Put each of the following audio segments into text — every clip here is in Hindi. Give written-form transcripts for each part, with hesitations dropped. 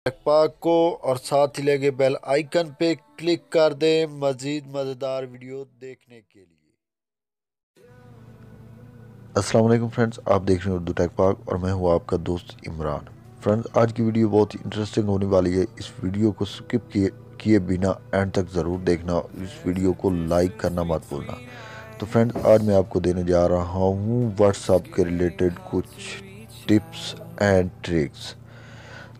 पाक को और साथ ही लगे बेल आइकन पे क्लिक कर दें मज़ीद मज़ेदार वीडियो देखने के लिए। अस्सलाम वालेकुम फ्रेंड्स, आप देख रहे हैं उर्दू टेक पाक और मैं हूं आपका दोस्त इमरान। फ्रेंड्स, आज की वीडियो बहुत ही इंटरेस्टिंग होने वाली है। इस वीडियो को स्किप किए बिना एंड तक ज़रूर देखना। इस वीडियो को लाइक करना मत भूलना। तो फ्रेंड्स, आज मैं आपको देने जा रहा हूँ व्हाट्सएप के रिलेटेड कुछ टिप्स एंड ट्रिक्स।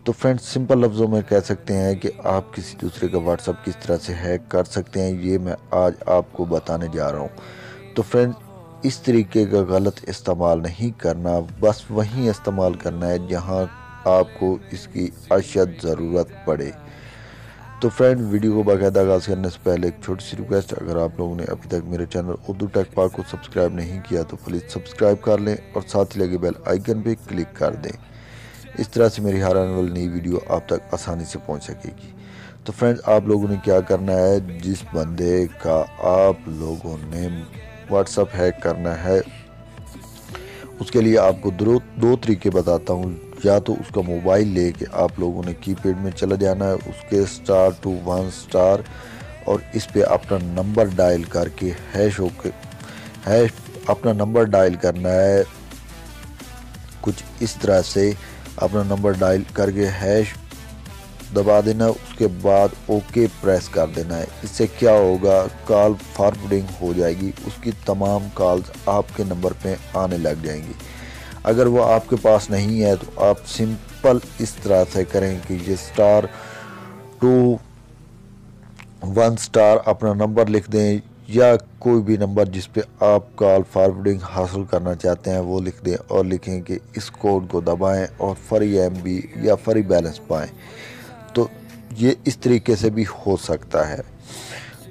तो फ्रेंड्स, सिंपल लफ्ज़ों में कह सकते हैं कि आप किसी दूसरे का व्हाट्सअप किस तरह से हैक कर सकते हैं, ये मैं आज आपको बताने जा रहा हूँ। तो फ्रेंड्स, इस तरीके का गलत इस्तेमाल नहीं करना, बस वहीं इस्तेमाल करना है जहां आपको इसकी अशद ज़रूरत पड़े। तो फ्रेंड, वीडियो को बाकायदा आगाज़ करने से पहले एक छोटी सी रिक्वेस्ट, अगर आप लोगों ने अभी तक मेरे चैनल उर्दू टेक पाक को सब्सक्राइब नहीं किया तो प्लीज़ सब्सक्राइब कर लें और साथ ही लगे बेल आइकन पर क्लिक कर दें। इस तरह से मेरी हर आने वाली नई वीडियो आप तक आसानी से पहुंच सकेगी। तो फ्रेंड्स, आप लोगों ने क्या करना है, जिस बंदे का आप लोगों ने व्हाट्सएप हैक करना है उसके लिए आपको दो तरीके बताता हूँ। या तो उसका मोबाइल लेके आप लोगों ने कीपैड में चला जाना है, उसके *1* और इस पे अपना नंबर डायल करके हैश अपना नंबर डायल करना है। कुछ इस तरह से अपना नंबर डायल करके हैश दबा देना, उसके बाद ओके प्रेस कर देना है। इससे क्या होगा, कॉल फॉरवर्डिंग हो जाएगी, उसकी तमाम कॉल्स आपके नंबर पे आने लग जाएंगी। अगर वो आपके पास नहीं है तो आप सिंपल इस तरह से करें कि ये *2 अपना नंबर लिख दें या कोई भी नंबर जिस पे आप कॉल फॉरवर्डिंग हासिल करना चाहते हैं वो लिख दें और लिखें कि इस कोड को दबाएं और फ्री MB या फ्री बैलेंस पाएं। तो ये इस तरीके से भी हो सकता है।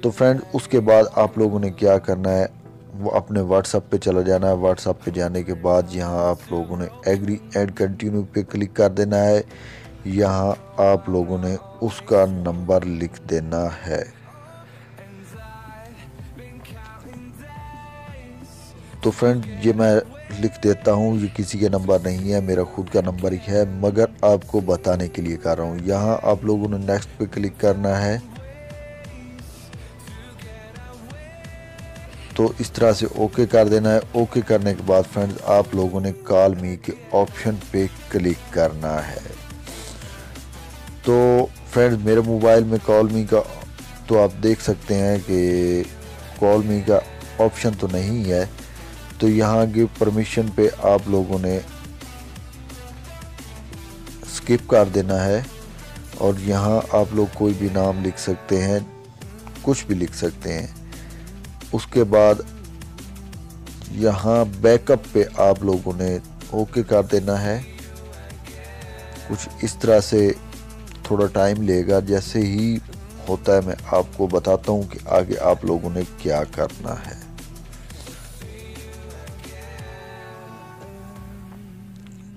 तो फ्रेंड, उसके बाद आप लोगों ने क्या करना है, वो अपने व्हाट्सएप पे चला जाना है। व्हाट्सएप पे जाने के बाद यहाँ आप लोगों ने एग्री एंड कंटिन्यू पे क्लिक कर देना है। यहाँ आप लोगों ने उसका नंबर लिख देना है। तो फ्रेंड, ये मैं लिख देता हूँ, ये किसी का नंबर नहीं है, मेरा खुद का नंबर ही है, मगर आपको बताने के लिए कर रहा हूँ। यहाँ आप लोगों ने नेक्स्ट पे क्लिक करना है। तो इस तरह से ओके कर देना है। ओके करने के बाद फ्रेंड्स, आप लोगों ने कॉल मी के ऑप्शन पे क्लिक करना है। तो फ्रेंड्स, मेरे मोबाइल में कॉल मी का तो आप देख सकते हैं कि कॉल मी का ऑप्शन तो नहीं है। तो यहाँ गिव परमिशन पे आप लोगों ने स्किप कर देना है और यहाँ आप लोग कोई भी नाम लिख सकते हैं, कुछ भी लिख सकते हैं। उसके बाद यहाँ बैकअप पे आप लोगों ने ओके कर देना है। कुछ इस तरह से थोड़ा टाइम लेगा, जैसे ही होता है मैं आपको बताता हूँ कि आगे आप लोगों ने क्या करना है।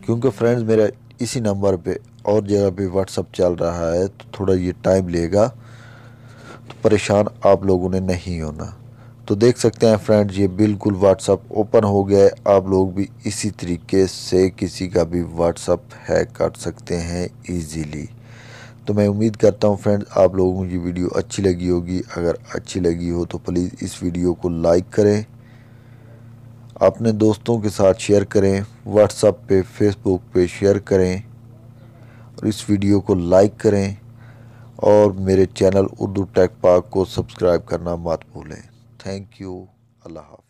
क्योंकि फ्रेंड्स, मेरा इसी नंबर पे और जगह पे व्हाट्सअप चल रहा है तो थोड़ा ये टाइम लेगा, तो परेशान आप लोगों ने नहीं होना। तो देख सकते हैं फ्रेंड्स, ये बिल्कुल व्हाट्सअप ओपन हो गया है। आप लोग भी इसी तरीके से किसी का भी व्हाट्सअप हैक कर सकते हैं इजीली। तो मैं उम्मीद करता हूँ फ्रेंड्स, आप लोगों को ये वीडियो अच्छी लगी होगी। अगर अच्छी लगी हो तो प्लीज़ इस वीडियो को लाइक करें, अपने दोस्तों के साथ शेयर करें, व्हाट्सएप पे, फेसबुक पे शेयर करें और इस वीडियो को लाइक करें और मेरे चैनल उर्दू टेक पाक को सब्सक्राइब करना मत भूलें। Thank you. अल्लाह हाफ़िज़।